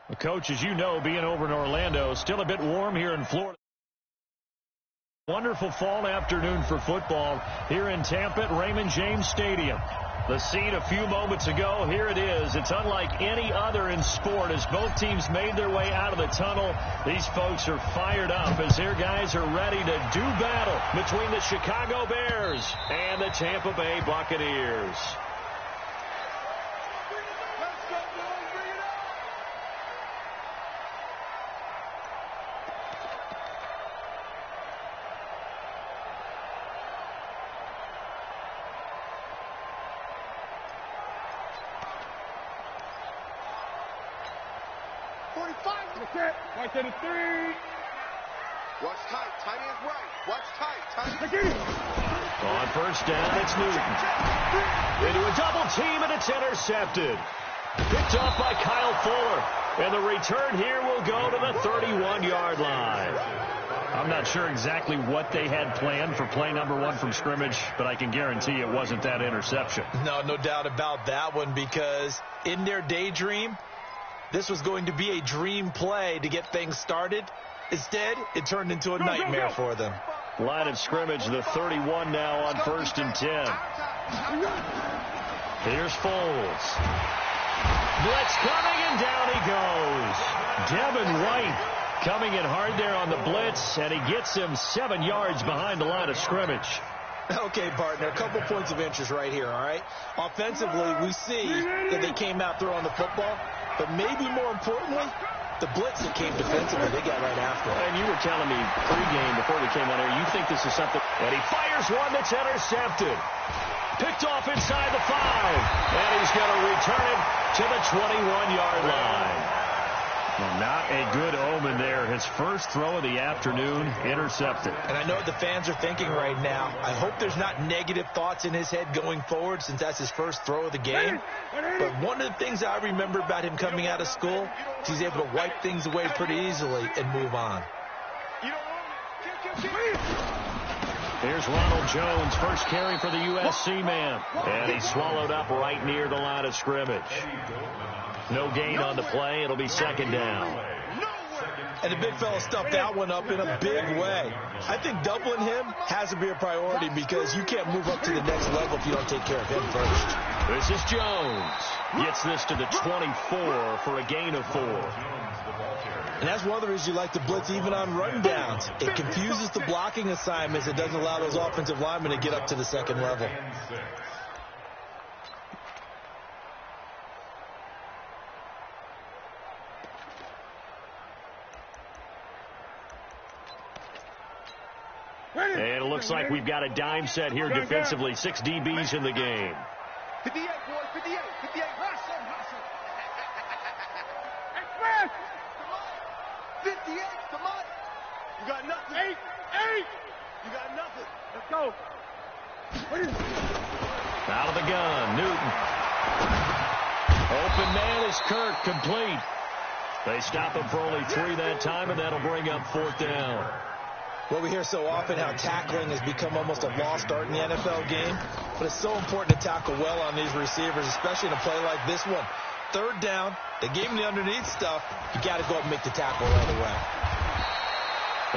Well, Coach, as you know, being over in Orlando, still a bit warm here in Florida. Wonderful fall afternoon for football here in Tampa at Raymond James Stadium. The scene a few moments ago, here it is. It's unlike any other in sport as both teams made their way out of the tunnel. These folks are fired up as their guys are ready to do battle between the Chicago Bears and the Tampa Bay Buccaneers. Right to the 3. Watch tight. Tight ends right. Watch tight. Tight. On first down, it's Newton. Into a double team, and it's intercepted. Picked off by Kyle Fuller. And the return here will go to the 31-yard line. I'm not sure exactly what they had planned for play number 1 from scrimmage, but I can guarantee it wasn't that interception. No doubt about that one, because in their daydream, this was going to be a dream play to get things started. Instead, it turned into a nightmare for them. Line of scrimmage, the 31 now on 1st and 10. Here's Foles. Blitz coming, and down he goes. Devin White coming in hard there on the blitz, and he gets him 7 yards behind the line of scrimmage. Okay, partner, a couple points of interest right here, all right? Offensively, we see that they came out throwing the football, but maybe more importantly, the blitz that came defensively, they got right after it. And you were telling me pregame before we came on air, you think this is something, and he fires one that's intercepted. Picked off inside the 5, and he's going to return it to the 21-yard line. Well, not a good omen there. His first throw of the afternoon intercepted. And I know what the fans are thinking right now. I hope there's not negative thoughts in his head going forward since that's his first throw of the game. But one of the things I remember about him coming out of school is he's able to wipe things away pretty easily and move on. Here's Ronald Jones, first carry for the USC man. And he's swallowed up right near the line of scrimmage. No gain on the play. It'll be 2nd down. And the big fella stuffed that one up in a big way. I think doubling him has to be a priority because you can't move up to the next level if you don't take care of him first. This is Jones. Gets this to the 24 for a gain of 4. And that's one of the reasons you like to blitz even on run downs. It confuses the blocking assignments. It doesn't allow those offensive linemen to get up to the second level. And it looks like we've got a dime set here defensively. 6 DBs in the game. 58, boy. 58. 58. Rush him. 58. Come on. You got nothing. 8. You got nothing. Let's go. Out of the gun. Newton. Open man is Kirk. Complete. They stop him for only 3 that time, and that'll bring up 4th down. Well, we hear so often how tackling has become almost a lost art in the NFL game, but it's so important to tackle well on these receivers, especially in a play like this one. 3rd down, they gave him the underneath stuff. You got to go up and make the tackle right away.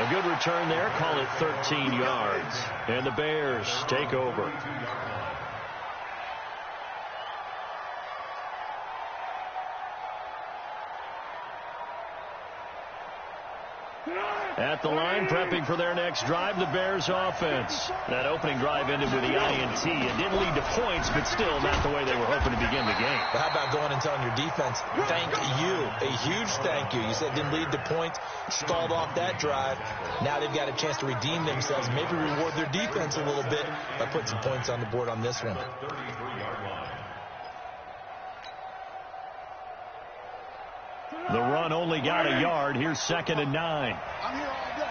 A good return there. Call it 13 yards. And the Bears take over. At the line, prepping for their next drive, the Bears offense. That opening drive ended with the INT. It didn't lead to points, but still not the way they were hoping to begin the game. But how about going and telling your defense, thank you, a huge thank you. You said it didn't lead to points, stalled off that drive. Now they've got a chance to redeem themselves, maybe reward their defense a little bit by putting some points on the board on this one. The run only got a yard. Here's 2nd and 9. I'm here all day.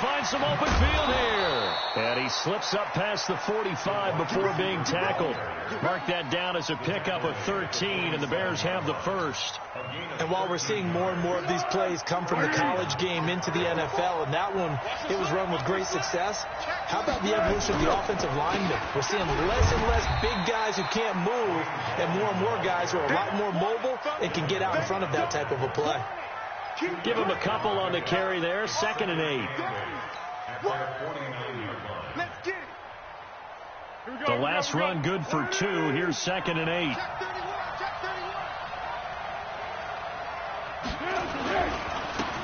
finds some open field here. And he slips up past the 45 before being tackled. Mark that down as a pickup of 13, and the Bears have the first. And while we're seeing more and more of these plays come from the college game into the NFL, and that one, it was run with great success, how about the evolution of the offensive linemen? We're seeing less and less big guys who can't move, and more guys who are a lot more mobile and can get out in front of that type of a play. Give him a couple on the carry there. 2nd and 8. The last run good for 2. Here's 2nd and 8.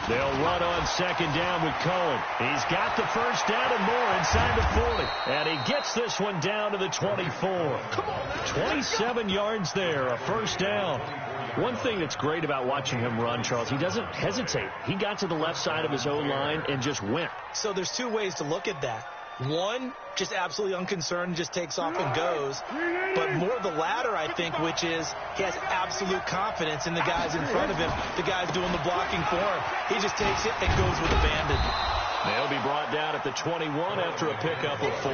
They'll run on 2nd down with Cohen. He's got the first down and more inside the 40. And he gets this one down to the 24. 27 yards there, a first down. One thing that's great about watching him run, Charles, he doesn't hesitate. He got to the left side of his own line and just went. So there's two ways to look at that. One, just absolutely unconcerned, just takes off and goes. But more the latter, I think, which is he has absolute confidence in the guys in front of him, the guys doing the blocking for him. He just takes it and goes with abandon. They'll be brought down at the 21 after a pickup of 4.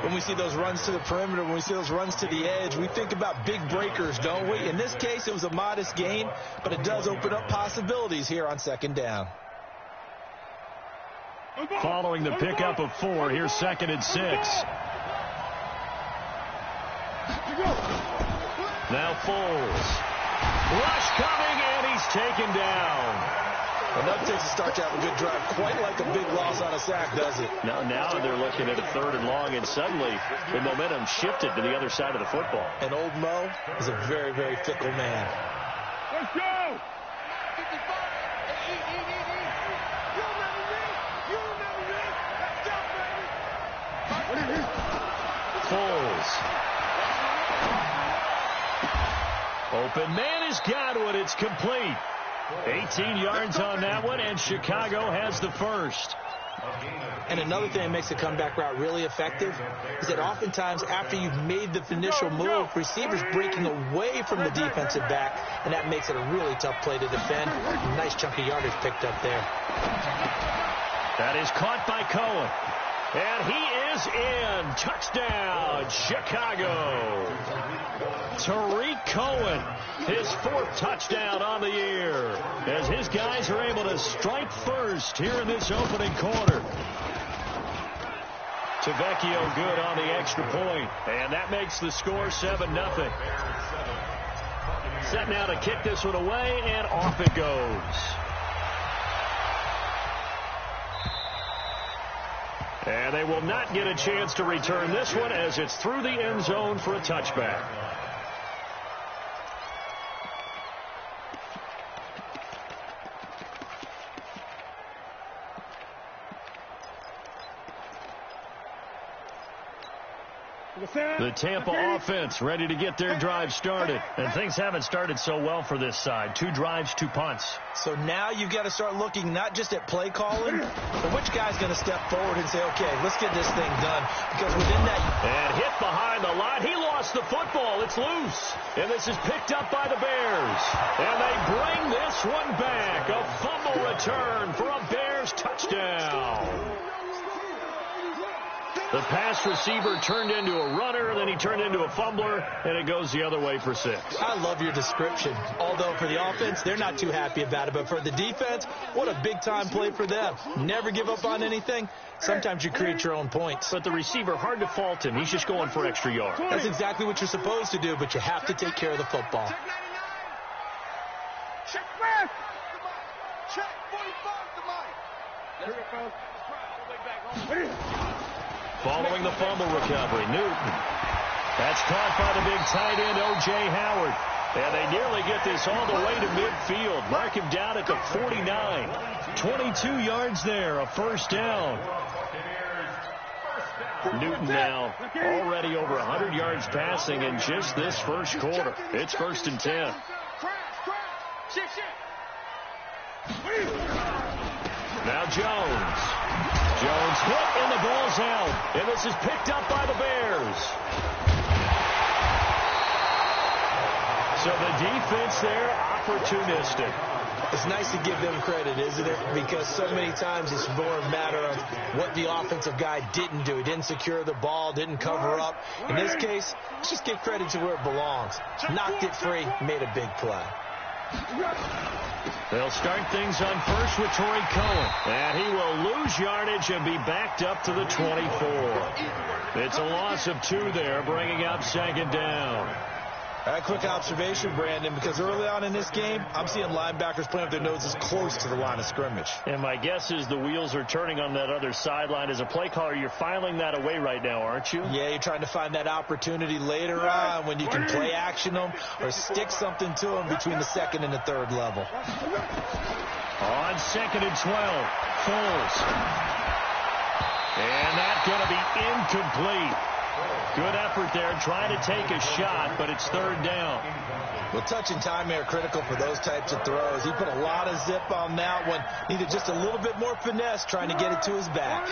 When we see those runs to the perimeter, when we see those runs to the edge, we think about big breakers, don't we? In this case, it was a modest gain, but it does open up possibilities here on 2nd down. Following the pickup of 4, here's 2nd and 6. Now Foles. Rush coming, and he's taken down. Well, that takes a start to have a good drive. Quite like a big loss on a sack, does it? Now they're looking at a 3rd and long, and suddenly the momentum shifted to the other side of the football. And old Mo is a very, very fickle man. Let's go! Foles. Open man has got it. It's complete. 18 yards on that one, and Chicago has the first. And another thing that makes the comeback route really effective is that oftentimes after you've made the initial move, receivers breaking away from the defensive back, and that makes it a really tough play to defend. Nice chunk of yardage picked up there. That is caught by Cohen. And he is in. Touchdown, Chicago. Tariq Cohen, his 4th touchdown on the year, as his guys are able to strike first here in this opening quarter. Tavecchio good on the extra point, and that makes the score 7-0. Set now to kick this one away, and off it goes. And they will not get a chance to return this one as it's through the end zone for a touchback. The Tampa offense ready to get their drive started. And things haven't started so well for this side. 2 drives, 2 punts. So now you've got to start looking not just at play calling, but which guy's going to step forward and say, okay, let's get this thing done. Because within that... And hit behind the line. He lost the football. It's loose. And this is picked up by the Bears. And they bring this one back. A fumble return for a Bears touchdown. The pass receiver turned into a runner, then he turned into a fumbler, and it goes the other way for 6. I love your description. Although for the offense, they're not too happy about it. But for the defense, what a big-time play for them. Never give up on anything. Sometimes you create your own points. But the receiver, hard to fault him. He's just going for extra yards. That's exactly what you're supposed to do, but you have to take care of the football. Check back! Check 45 to Mike. There we go. Following the fumble recovery, Newton. That's caught by the big tight end, O.J. Howard. And they nearly get this all the way to midfield. Mark him down at the 49. 22 yards there, a first down. Newton now already over 100 yards passing in just this first quarter. It's 1st and 10. Now Jones. Jones hit, and the ball's out. And this is picked up by the Bears. So the defense there, opportunistic. It's nice to give them credit, isn't it? Because so many times it's more a matter of what the offensive guy didn't do. He didn't secure the ball, didn't cover up. In this case, let's just give credit to where it belongs. Knocked it free, made a big play. They'll start things on first with Torrey Cohen. And he will lose yardage and be backed up to the 24. It's a loss of 2 there, bringing up second down. A quick observation, Brandon, because early on in this game, I'm seeing linebackers playing with their noses close to the line of scrimmage. And my guess is the wheels are turning on that other sideline. As a play caller, you're filing that away right now, aren't you? Yeah, you're trying to find that opportunity later on when you can play action them or stick something to them between the second and the third level. On 2nd and 12, Foles. And that's going to be incomplete. Good effort there, trying to take a shot, but it's 3rd down. Well, touch and timing are critical for those types of throws. He put a lot of zip on that one. Needed just a little bit more finesse trying to get it to his back.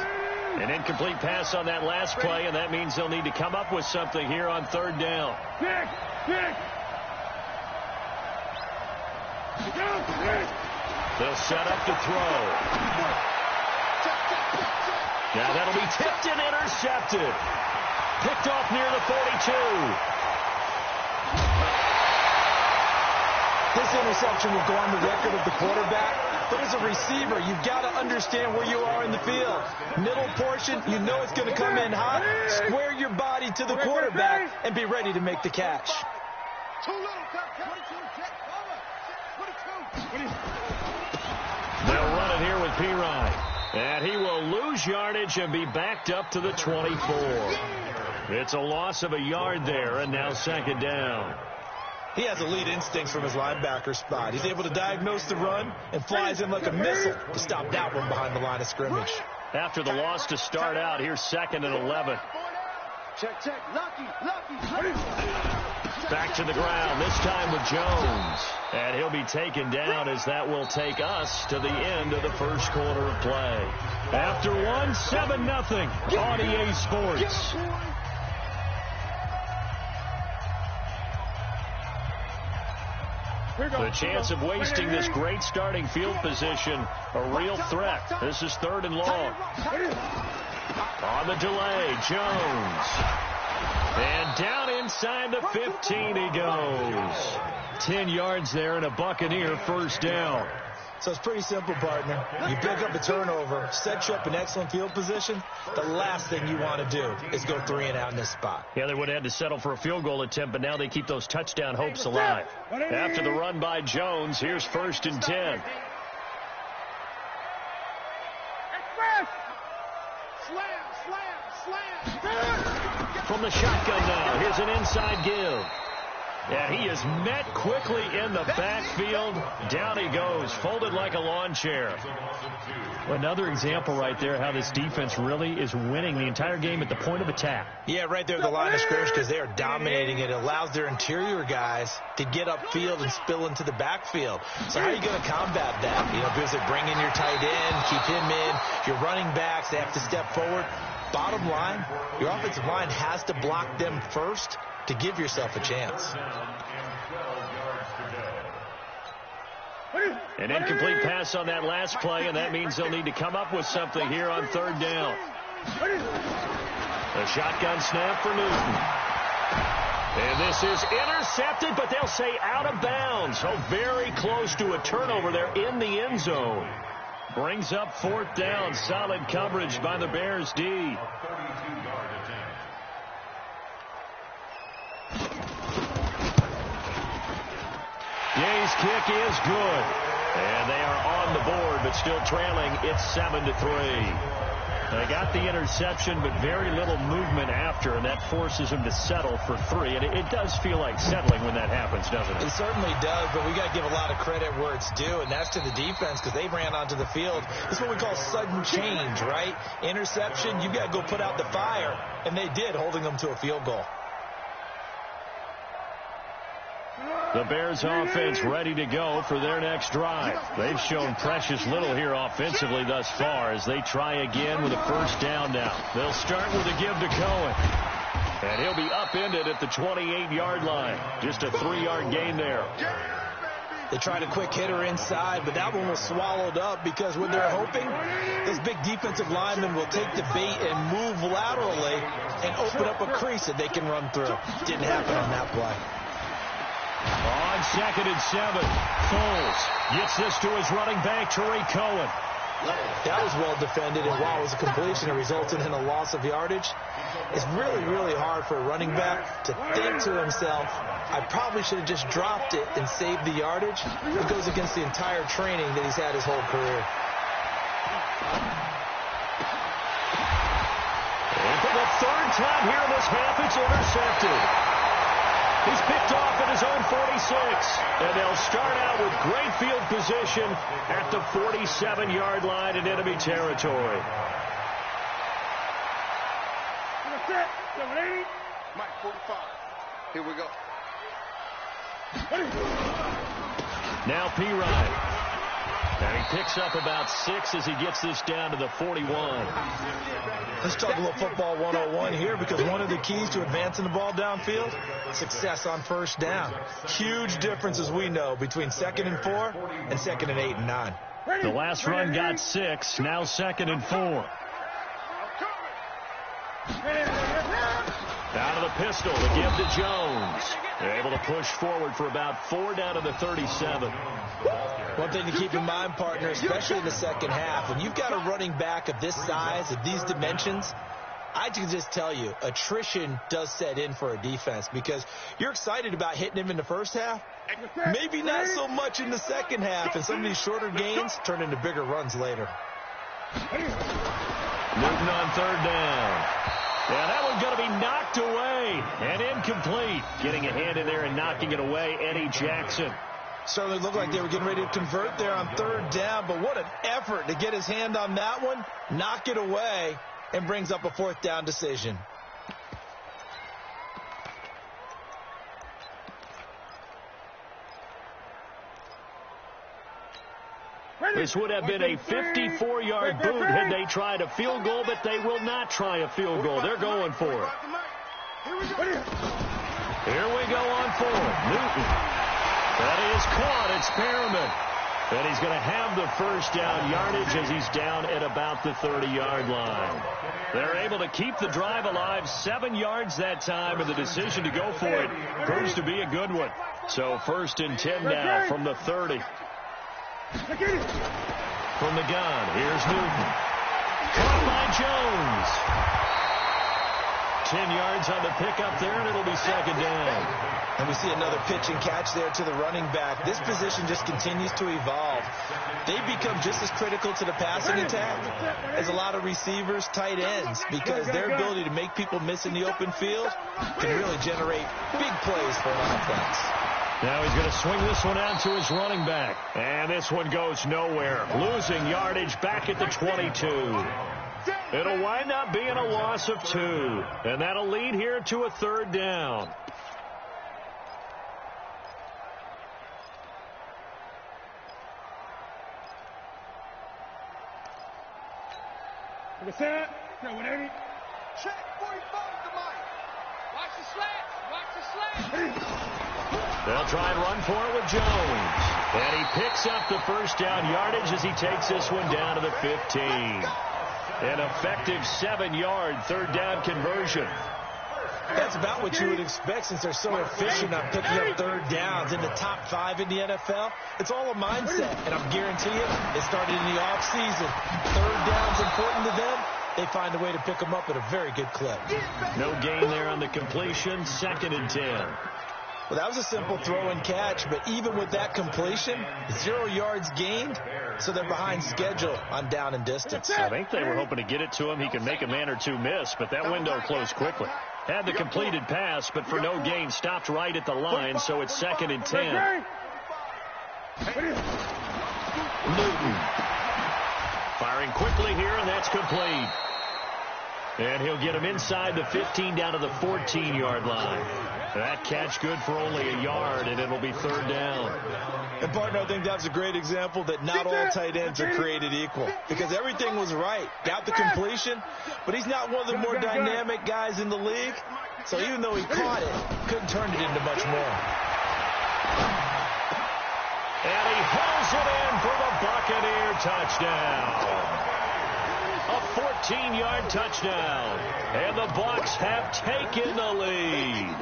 An incomplete pass on that last play, and that means they'll need to come up with something here on 3rd down. They'll set up to throw. Now that'll be tipped and intercepted. Picked off near the 42. This interception will go on the record of the quarterback, but as a receiver, you've got to understand where you are in the field. Middle portion, you know it's going to come in hot. Square your body to the quarterback and be ready to make the catch. They'll run it here with Pirine. And he will lose yardage and be backed up to the 24. It's a loss of a yard there, and now 2nd down. He has elite instincts from his linebacker spot. He's able to diagnose the run and flies in like a missile to stop that one behind the line of scrimmage. After the loss to start out, here's 2nd and 11. Check. Lucky. Back to the ground, this time with Jones. And he'll be taken down as that will take us to the end of the first quarter of play. After one, 7-0 on EA Sports. The chance of wasting this great starting field position, a real threat. This is 3rd and long. On the delay, Jones. And down inside the 15 he goes. 10 yards there and a Buccaneer first down. So it's pretty simple, partner. You pick up a turnover, set you up in excellent field position. The last thing you want to do is go 3 and out in this spot. Yeah, they would have had to settle for a field goal attempt, but now they keep those touchdown hopes alive. After the run by Jones, here's 1st and 10. From the shotgun now, here's an inside give. And he is met quickly in the backfield. Down he goes, folded like a lawn chair. Another example right there how this defense really is winning the entire game at the point of attack. Yeah, right there at the line of scrimmage because they are dominating it. It allows their interior guys to get upfield and spill into the backfield. So how are you going to combat that? You know, because they bring in your tight end, keep him in. Your running backs, they have to step forward. Bottom line, your offensive line has to block them first to give yourself a chance. An incomplete pass on that last play, and that means they'll need to come up with something here on 3rd down. A shotgun snap for Newton. And this is intercepted, but they'll say out of bounds. So very close to a turnover there in the end zone. Brings up 4th down. Solid coverage by the Bears D. Gay's kick is good. And they are on the board, but still trailing. It's 7-3. They got the interception, but very little movement after, and that forces them to settle for 3. And it does feel like settling when that happens, doesn't it? It certainly does, but we got to give a lot of credit where it's due, and that's to the defense because they ran onto the field. This is what we call sudden change, right? Interception, you got to go put out the fire, and they did, holding them to a field goal. The Bears offense ready to go for their next drive. They've shown precious little here offensively thus far as they try again with a first down now. They'll start with a give to Cohen. And he'll be upended at the 28-yard line. Just a 3-yard gain there. They tried a quick hitter inside, but that one was swallowed up because what they're hoping, this big defensive lineman will take the bait and move laterally and open up a crease that they can run through. Didn't happen on that play. On 2nd and 7, Foles gets this to his running back, Tariq Cohen. That was well defended, and while it was a completion, it resulted in a loss of yardage. It's really, really hard for a running back to think to himself, I probably should have just dropped it and saved the yardage. It goes against the entire training that he's had his whole career. And for the 3rd time here in this half, it's intercepted. He's picked off at his own 46. And they'll start out with great field position at the 47-yard line in enemy territory. Mike, 45. Here we go. Now P-Ryan. And he picks up about 6 as he gets this down to the 41. Let's talk a little football 101 here, because one of the keys to advancing the ball downfield, success on first down. Huge difference, as we know, between 2nd and 4 and 2nd and 8 and 9. The last run got 6, now 2nd and 4. Out of the pistol to give to Jones. They're able to push forward for about 4 down to the 37. One thing to keep in mind, partner, especially in the second half, when you've got a running back of this size, of these dimensions, I can just tell you, attrition does set in for a defense, because you're excited about hitting him in the first half, maybe not so much in the second half, and some of these shorter gains turn into bigger runs later. Newton on 3rd down. Yeah, that one's going to be knocked away and incomplete. Getting a hand in there and knocking it away, Eddie Jackson. Certainly looked like they were getting ready to convert there on 3rd down, but what an effort to get his hand on that one, knock it away, and brings up a 4th down decision. This would have been a 54-yard boot had they tried a field goal, but they will not try a field goal. They're going for it. Here we go on 4th. Newton. That is caught. It's Perriman. And he's going to have the first down yardage as he's down at about the 30-yard line. They're able to keep the drive alive, 7 yards that time, and the decision to go for it proves to be a good one. So 1st and 10 now from the 30. From the gun, here's Newton. Caught by Jones. 10 yards on the pickup there, and it'll be 2nd down. And we see another pitch and catch there to the running back. This position just continues to evolve. They become just as critical to the passing attack as a lot of receivers, tight ends, because their ability to make people miss in the open field can really generate big plays for an offense. Now he's going to swing this one out to his running back. And this one goes nowhere. Losing yardage back at the 22. It'll wind up being a loss of 2. And that'll lead here to a 3rd down. Check 45 to Mike. Watch the slats. Watch the slats. They'll try and run for it with Jones. And he picks up the first down yardage as he takes this one down to the 15. An effective 7-yard 3rd down conversion. That's about what you would expect, since they're so efficient on picking up 3rd downs in the top 5 in the NFL. It's all a mindset, and I'm guaranteeing you, it started in the offseason. 3rd down's important to them. They find a way to pick them up at a very good clip. No gain there on the completion. 2nd and 10. Well, that was a simple throw and catch, but even with that completion, 0 yards gained, so they're behind schedule on down and distance. I think they were hoping to get it to him. He can make a man or two miss, but that window closed quickly. Had the completed pass, but for no gain, stopped right at the line, so it's 2nd and 10. Newton firing quickly here, and that's complete. And he'll get him inside the 15 down to the 14-yard line. That catch good for only a yard, and it'll be 3rd down. And, partner, I think that's a great example that not all tight ends are created equal, because everything was right. Got the completion, but he's not one of the more dynamic guys in the league. So even though he caught it, couldn't turn it into much more. And he hauls it in for the Buccaneer touchdown. A 14-yard touchdown. And the Bucs have taken the lead.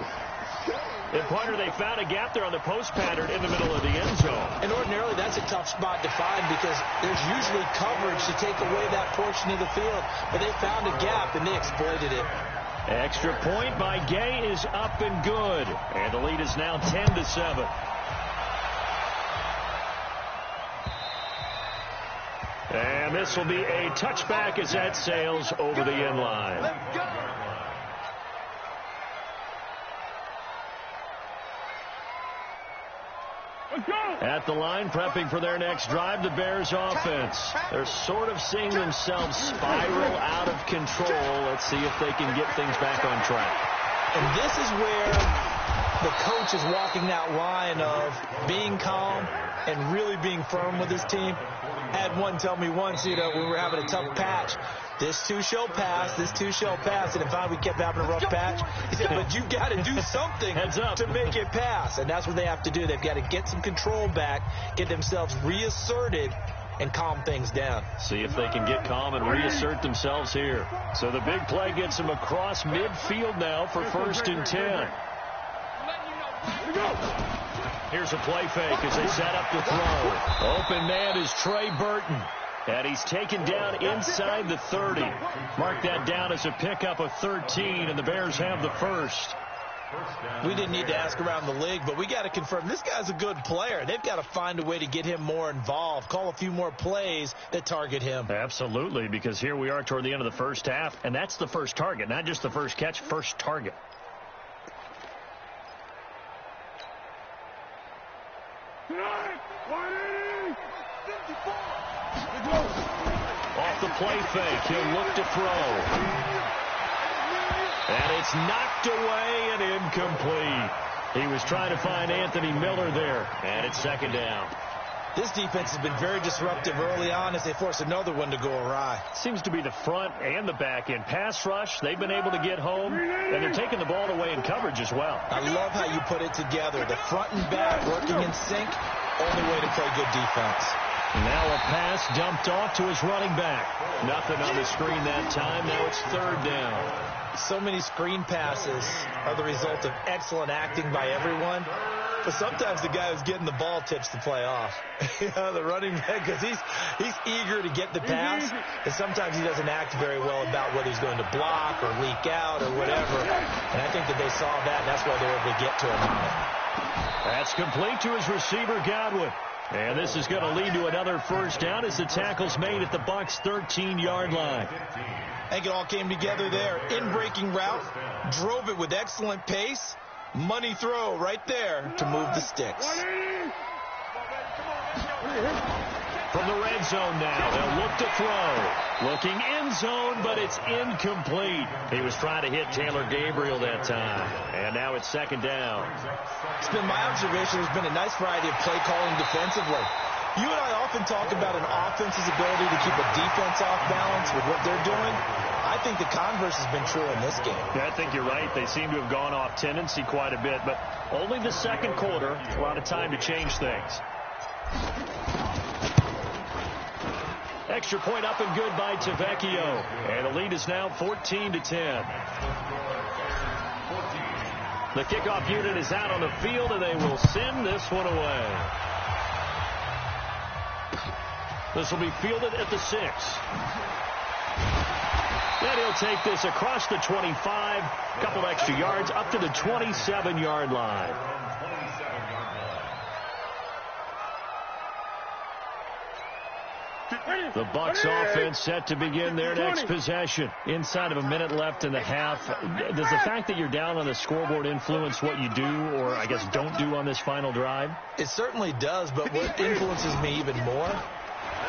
And partner, they found a gap there on the post pattern in the middle of the end zone. And ordinarily, that's a tough spot to find because there's usually coverage to take away that portion of the field. But they found a gap, and they exploited it. Extra point by Gay is up and good. And the lead is now 10-7. And this will be a touchback as that sails over the end line. Let's go. At the line, prepping for their next drive, the Bears offense. They're sort of seeing themselves spiral out of control. Let's see if they can get things back on track. And this is where the coach is walking that line of being calm and really being firm with his team. I had one tell me once, we were having a tough patch. This too shall pass, this too shall pass. And finally we kept having a rough patch. He said, but you've got to do something to make it pass. And that's what they have to do. They've got to get some control back, get themselves reasserted, and calm things down. See if they can get calm and reassert themselves here. So the big play gets them across midfield now for 1st and 10. Here's a play fake as they set up the throw. Open man is Trey Burton. And he's taken down inside the 30. Mark that down as a pickup of 13, and the Bears have the first. We didn't need to ask around the league, but we got to confirm this guy's a good player. They've got to find a way to get him more involved, call a few more plays that target him. Absolutely, because here we are toward the end of the first half, and that's the first target, not just the first catch, first target. Off the play fake, he'll look to throw. And it's knocked away and incomplete. He was trying to find Anthony Miller there, and it's 2nd down. This defense has been very disruptive early on as they force another one to go awry. Seems to be the front and the back end. Pass rush, they've been able to get home, and they're taking the ball away in coverage as well. I love how you put it together. The front and back working in sync, only way to play good defense. Now a pass dumped off to his running back. Nothing on the screen that time. Now it's 3rd down. So many screen passes are the result of excellent acting by everyone. But sometimes the guy who's getting the ball tips the play off. The running back, because he's eager to get the pass, and sometimes he doesn't act very well about whether he's going to block or leak out or whatever. And I think that they saw that, and that's why they were able to get to him on it. That's complete to his receiver, Godwin. And this is going to lead to another first down as the tackle's made at the Bucs' 13-yard line. I think it all came together there. In-breaking route, drove it with excellent pace. Money throw right there to move the sticks. From the red zone now, they'll look to throw. Looking end zone, but it's incomplete. He was trying to hit Taylor Gabriel that time. And now it's 2nd down. It's been my observation there's been a nice variety of play calling defensively. You and I often talk about an offense's ability to keep a defense off balance with what they're doing. I think the converse has been true in this game. Yeah, I think you're right. They seem to have gone off tendency quite a bit, but only the 2nd quarter. A lot of time to change things. Extra point up and good by Tavecchio. And the lead is now 14-10. The kickoff unit is out on the field, and they will send this one away. This will be fielded at the 6. Then he'll take this across the 25, a couple extra yards, up to the 27-yard line. The Bucs offense set to begin their next possession. Inside of a minute left in the half. Does the fact that you're down on the scoreboard influence what you do, or I guess don't do on this final drive? It certainly does, but what influences me even more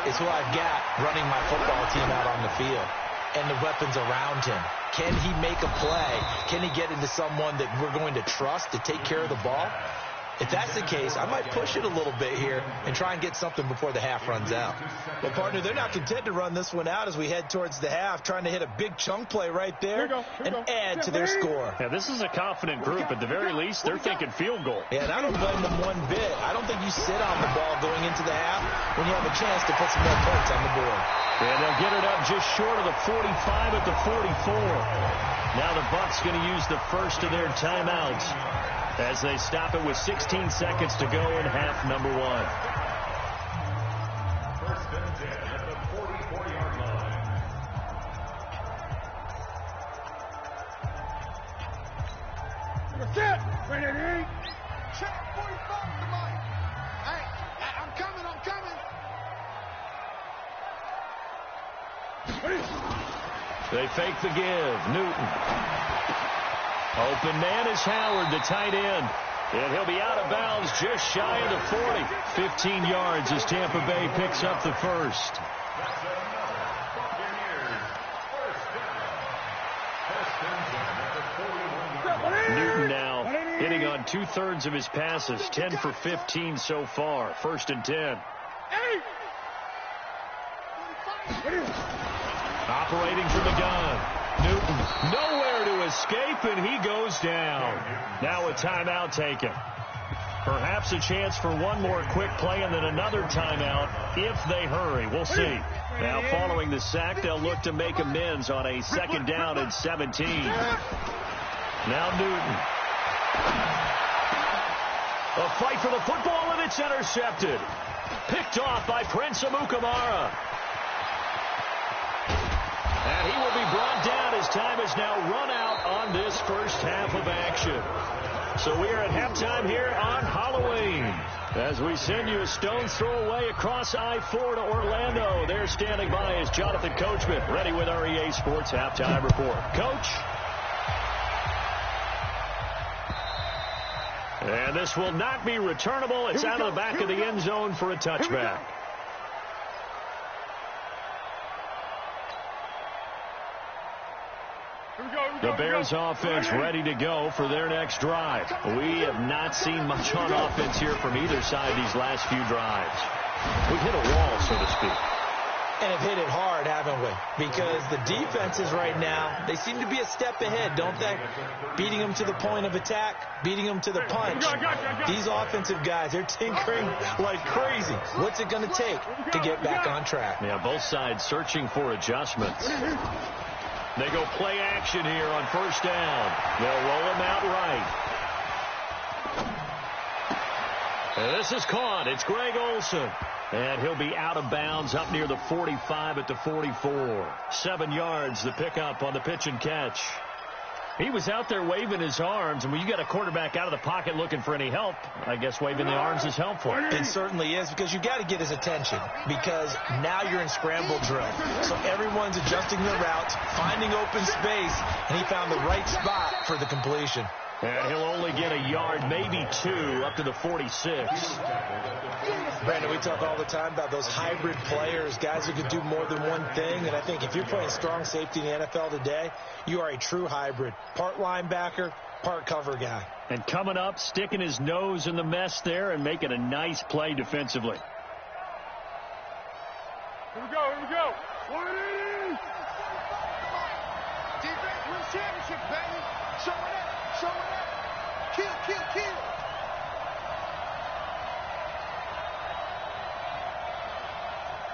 is what I've got running my football team out on the field and the weapons around him. Can he make a play? Can he get into someone that we're going to trust to take care of the ball? If that's the case, I might push it a little bit here and try and get something before the half runs out. Well, partner, they're not content to run this one out as we head towards the half, trying to hit a big chunk play right there and add to their score. Yeah, this is a confident group. At the very least, they're thinking field goal. Yeah, and I don't blame them one bit. I don't think you sit on the ball going into the half when you have a chance to put some more points on the board. And they'll get it up just short of the 45 at the 44. Now the Bucs going to use the first of their timeouts as they stop it with 16 seconds to go in half number one. First and 10 at the 44-yard line. Set. Ready. Check 45 to Mike. Hey, I'm coming. They fake the give. Newton. Open man is Howard, the tight end. And he'll be out of bounds just shy of the 40. 15 yards as Tampa Bay picks up the first. Newton now hitting on 2/3 of his passes. 10 for 15 so far. First and 10. Operating from the gun. Newton nowhere to escape, and he goes down. Now a timeout taken. Perhaps a chance for one more quick play and then another timeout if they hurry. We'll see. Now following the sack, they'll look to make amends on a second down and 17. Now Newton. A fight for the football, and it's intercepted. Picked off by Prince Amukamara. And he will be brought down as time has now run out on this first half of action. So we are at halftime here on Halloween as we send you a stone's throw away across I-4 to Orlando. There standing by is Jonathan Coachman, ready with our EA Sports Halftime Report. Coach? And this will not be returnable. It's out of the back of the end zone for a touchback. The Bears offense ready to go for their next drive. We have not seen much on offense here from either side these last few drives. We've hit a wall, so to speak. And have hit it hard, haven't we? Because the defenses right now, they seem to be a step ahead, don't they? Beating them to the point of attack, beating them to the punch. These offensive guys, they're tinkering like crazy. What's it going to take to get back on track? Yeah, both sides searching for adjustments. They go play action here on first down. They'll roll him out right. And this is caught. It's Greg Olsen. And he'll be out of bounds up near the 45 at the 44. 7 yards, the pickup on the pitch and catch. He was out there waving his arms, and when you got a quarterback out of the pocket looking for any help, I guess waving the arms is helpful. It certainly is, because you got to get his attention, because now you're in scramble drill. So everyone's adjusting their routes, finding open space, and he found the right spot for the completion. And he'll only get a yard, maybe 2, up to the 46. Brandon, we talk all the time about those hybrid players, guys who can do more than one thing. And I think if you're playing strong safety in the NFL today, you are a true hybrid. Part linebacker, part cover guy. And coming up, sticking his nose in the mess there and making a nice play defensively. Here we go. 180. Defense wins championship, baby. Show it up.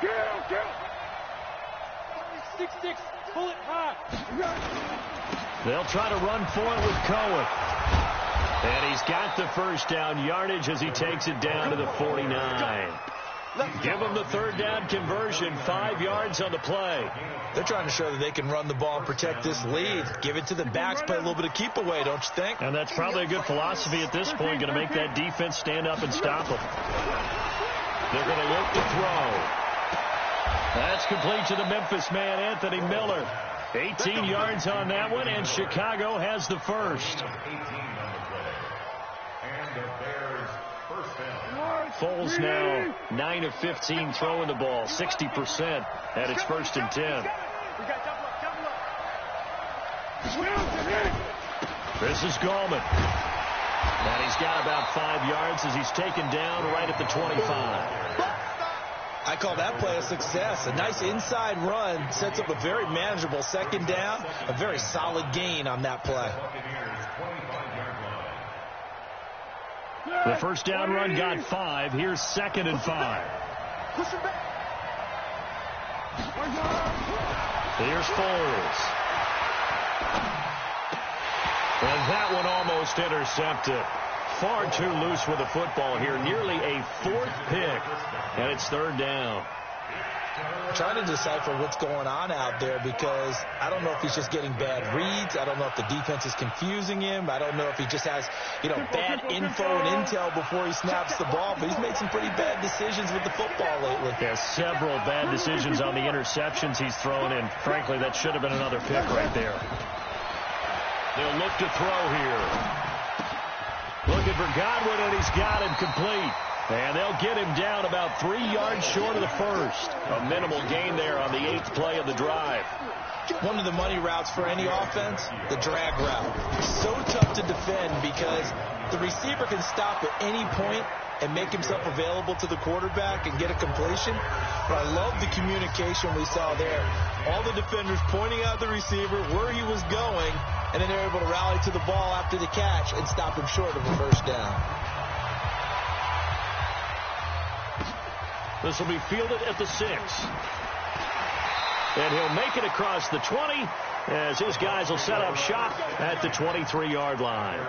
Kill. Kill. 6-6. Pull it high. They'll try to run for it with Cohen. And he's got the first down yardage as he takes it down to the 49. Give them the third down conversion, 5 yards on the play. They're trying to show that they can run the ball and protect this lead. Give it to the backs, play a little bit of keep away, don't you think? And that's probably a good philosophy at this point, going to make that defense stand up and stop them. They're going to look to throw. That's complete to the Memphis man, Anthony Miller. 18 yards on that one, and Chicago has the first. Foles now 9 of 15 throwing the ball, 60%, and it's first and 10. This is Gallman. And he's got about 5 yards as he's taken down right at the 25. I call that play a success. A nice inside run sets up a very manageable second down. A very solid gain on that play. The first down run got 5. Here's 2nd and 5. Here's Foles. And that one almost intercepted. Far too loose with the football here. Nearly a 4th pick. And it's 3rd down. Trying to decipher what's going on out there because I don't know if he's just getting bad reads. I don't know if the defense is confusing him. I don't know if he just has, bad info and intel before he snaps the ball. But he's made some pretty bad decisions with the football lately. There's several bad decisions on the interceptions he's thrown, and frankly, that should have been another pick right there. They'll look to throw here. Looking for Godwin, and he's got him complete. And they'll get him down about 3 yards short of the first. A minimal gain there on the 8th play of the drive. One of the money routes for any offense, the drag route. So tough to defend because the receiver can stop at any point and make himself available to the quarterback and get a completion. But I love the communication we saw there. All the defenders pointing out the receiver where he was going, and then they're able to rally to the ball after the catch and stop him short of a first down. This will be fielded at the 6. And he'll make it across the 20 as his guys will set up shop at the 23-yard line.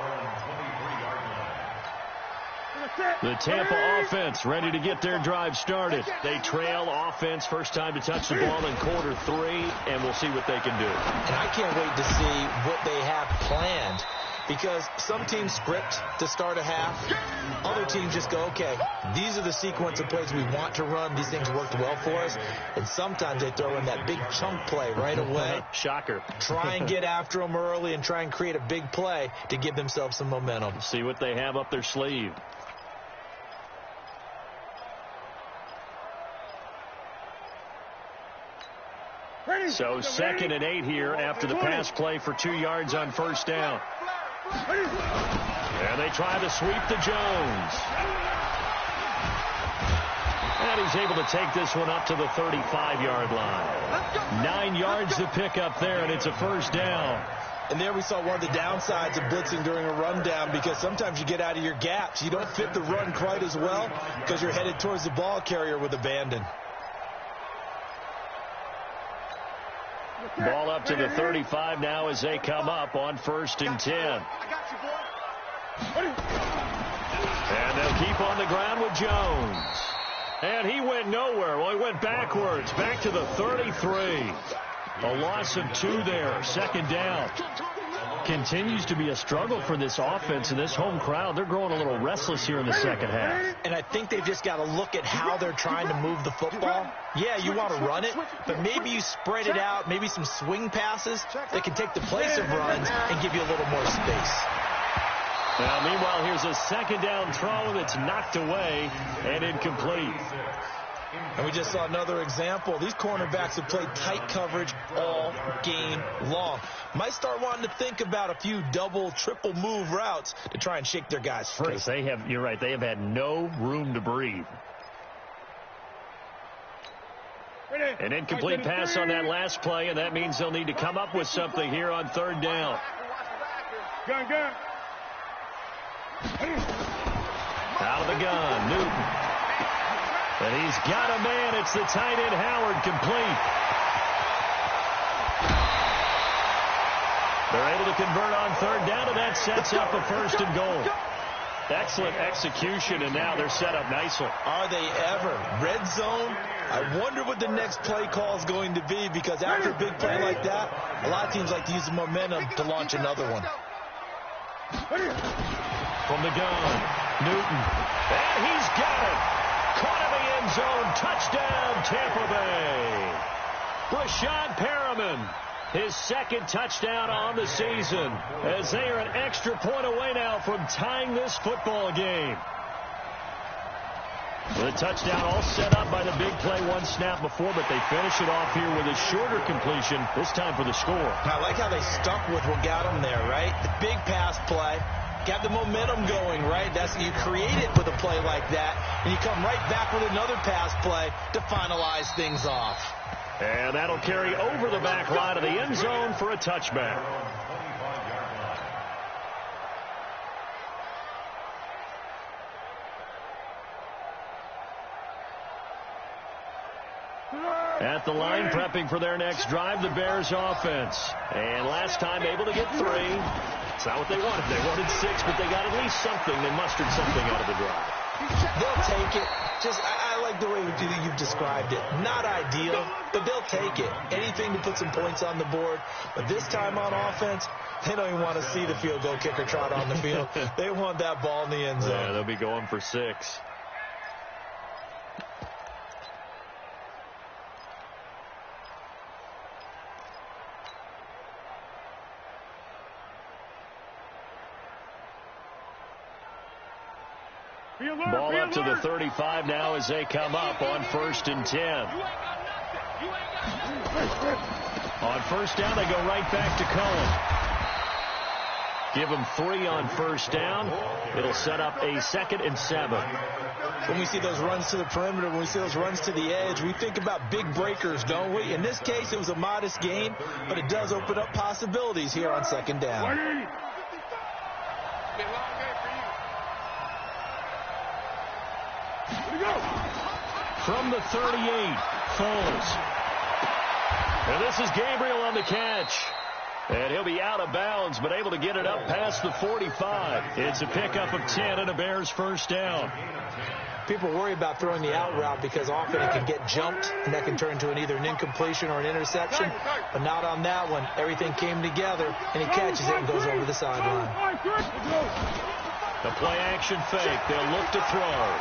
The Tampa offense ready to get their drive started. They trail offense, first time to touch the ball in quarter 3, and we'll see what they can do. And I can't wait to see what they have planned because some teams script to start a half. Other teams just go, okay, these are the sequence of plays we want to run. These things worked well for us. And sometimes they throw in that big chunk play right away. Shocker. Try and get after them early and try and create a big play to give themselves some momentum. See what they have up their sleeve. So 2nd and 8 here after the pass play for 2 yards on first down. And they try to sweep to Jones. And he's able to take this one up to the 35-yard line. 9 yards to pick up there, and it's a first down. And there we saw one of the downsides of blitzing during a rundown because sometimes you get out of your gaps. You don't fit the run quite as well because you're headed towards the ball carrier with abandon. Ball up to the 35 now as they come up on 1st and 10. And they'll keep on the ground with Jones. And he went nowhere. Well, he went backwards, back to the 33. A loss of 2 there, 2nd down. Continues to be a struggle for this offense and this home crowd. They're growing a little restless here in the second half. And I think they've just got to look at how they're trying to move the football. Yeah, you want to run it, but maybe you spread it out, maybe some swing passes that can take the place of runs and give you a little more space. Now, meanwhile, here's a 2nd down throw that's knocked away and incomplete. And we just saw another example. These cornerbacks have played tight coverage all game long. Might start wanting to think about a few double, triple move routes to try and shake their guys free. Because they have, you're right, they have had no room to breathe. An incomplete pass on that last play, and that means they'll need to come up with something here on 3rd down. Gun. Out of the gun, Newton. And he's got a man. It's the tight end, Howard, complete. They're able to convert on 3rd down, and that sets up a 1st and goal. Excellent execution, and now they're set up nicely. Are they ever? Red zone? I wonder what the next play call is going to be because after a big play like that, a lot of teams like to use the momentum to launch another one. From the gun, Newton. And he's got it. Caught in the end zone. Touchdown, Tampa Bay. Rashad Perriman, his 2nd touchdown on the season, as they are an extra point away now from tying this football game. The touchdown all set up by the big play 1 snap before, but they finish it off here with a shorter completion, this time for the score. I like how they stuck with what got them there, right? The big pass play. Have the momentum going, right? You create it with a play like that, and you come right back with another pass play to finalize things off. And that'll carry over the back line of the end zone for a touchback. At the line, prepping for their next drive, the Bears offense. And last time able to get 3. It's not what they wanted. They wanted 6, but they got at least something. They mustered something out of the drive. They'll take it. I like the way you've described it. Not ideal, but they'll take it. Anything to put some points on the board. But this time on offense, they don't even want to see the field goal kicker trot on the field. They want that ball in the end zone. Yeah, they'll be going for 6. Ball up to the 35 now as they come up on 1st and 10. On 1st down, they go right back to Cohen. Give him 3 on 1st down. It'll set up a 2nd and 7. When we see those runs to the perimeter, when we see those runs to the edge, we think about big breakers, don't we? In this case, it was a modest gain, but it does open up possibilities here on 2nd down. From the 38, Foles. And this is Gabriel on the catch. And he'll be out of bounds, but able to get it up past the 45. It's a pickup of 10 and a Bears 1st down. People worry about throwing the out route because often it can get jumped, and that can turn into either an incompletion or an interception. But not on that one. Everything came together, and he catches it and goes over the sideline. The play-action fake. They'll look to throw.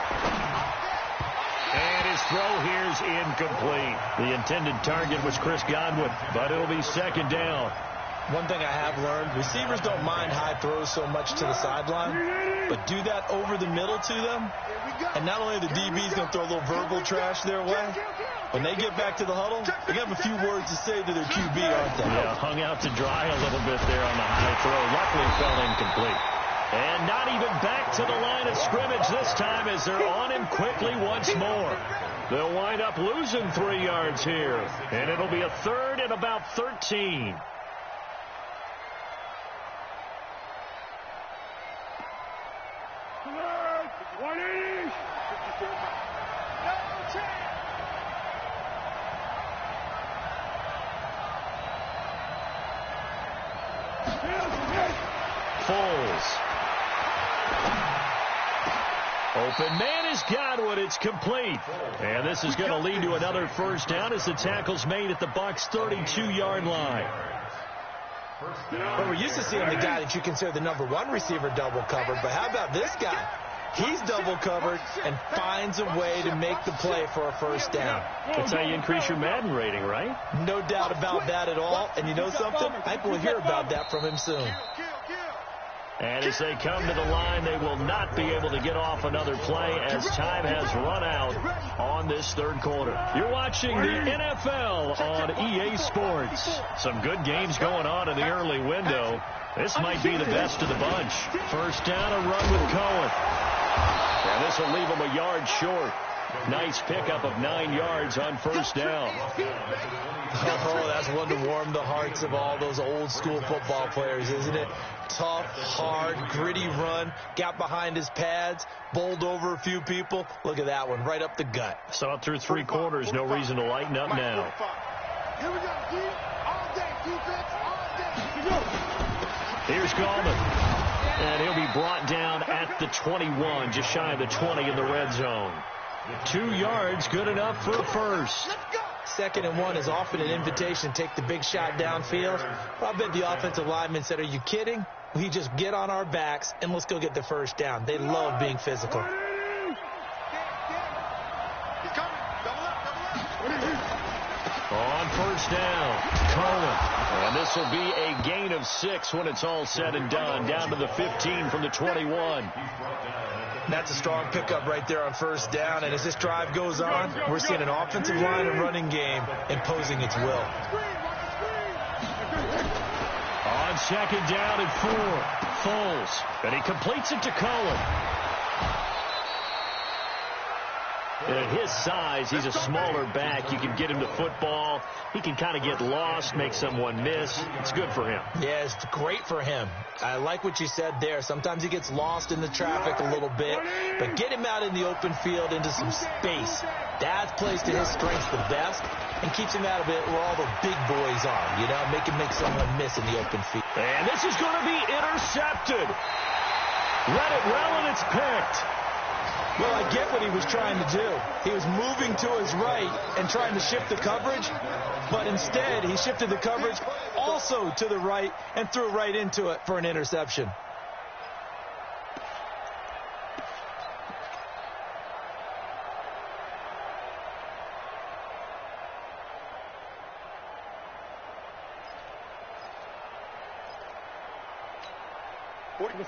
And his throw here's incomplete. The intended target was Chris Godwin, but it'll be 2nd down. One thing I have learned, receivers don't mind high throws so much to the sideline, but do that over the middle to them, and not only are the DBs going to throw a little verbal trash their way, when they get back to the huddle, they have a few words to say to their QB, aren't they? Yeah, hung out to dry a little bit there on the high throw. Luckily fell incomplete. And not even back to the line of scrimmage this time as they're on him quickly once more. They'll wind up losing 3 yards here. And it'll be a 3rd and about 13. Foles. Open man is Godwin. It's complete. And this is going to lead to another 1st down as the tackle's made at the Bucs' 32-yard line. Well, we're used to seeing the guy that you consider the number 1 receiver double covered, but how about this guy? He's double covered and finds a way to make the play for a 1st down. That's how you increase your Madden rating, right? No doubt about that at all. And you know something? I think we'll hear about that from him soon. And as they come to the line, they will not be able to get off another play as time has run out on this 3rd quarter. You're watching the NFL on EA Sports. Some good games going on in the early window. This might be the best of the bunch. 1st down, a run with Cohen. And this will leave him a yard short. Nice pickup of 9 yards on 1st down. Oh, that's one to warm the hearts of all those old school football players, isn't it? Tough, hard, gritty run. Got behind his pads, bowled over a few people. Look at that one, right up the gut. Saw it through 3 quarters. No reason to lighten up now. Here we go, D. All day, defense, all day. Here's Gallman. And he'll be brought down at the 21, just shy of the 20 in the red zone. 2 yards, good enough for a 1st. 2nd and 1 is often an invitation to take the big shot downfield. Well, I bet the offensive lineman said, are you kidding? We just get on our backs and let's go get the 1st down. They love being physical. He's coming. Double up. On 1st down, Cohen. And this will be a gain of 6 when it's all said and done. Down to the 15 from the 21. That's a strong pickup right there on 1st down. And as this drive goes on, we're seeing an offensive line and running game imposing its will. On 2nd down and 4. Foles, and he completes it to Cohen. And at his size, he's a smaller back. You can get him to football. He can kind of get lost, make someone miss. It's good for him. Yeah, it's great for him. I like what you said there. Sometimes he gets lost in the traffic a little bit, but get him out in the open field into some space. That plays to his strengths the best and keeps him out of it where all the big boys are, you know, make someone miss in the open field. And this is going to be intercepted. Let it well, and it's picked. Well, I get what he was trying to do. He was moving to his right and trying to shift the coverage, but instead he shifted the coverage also to the right and threw right into it for an interception.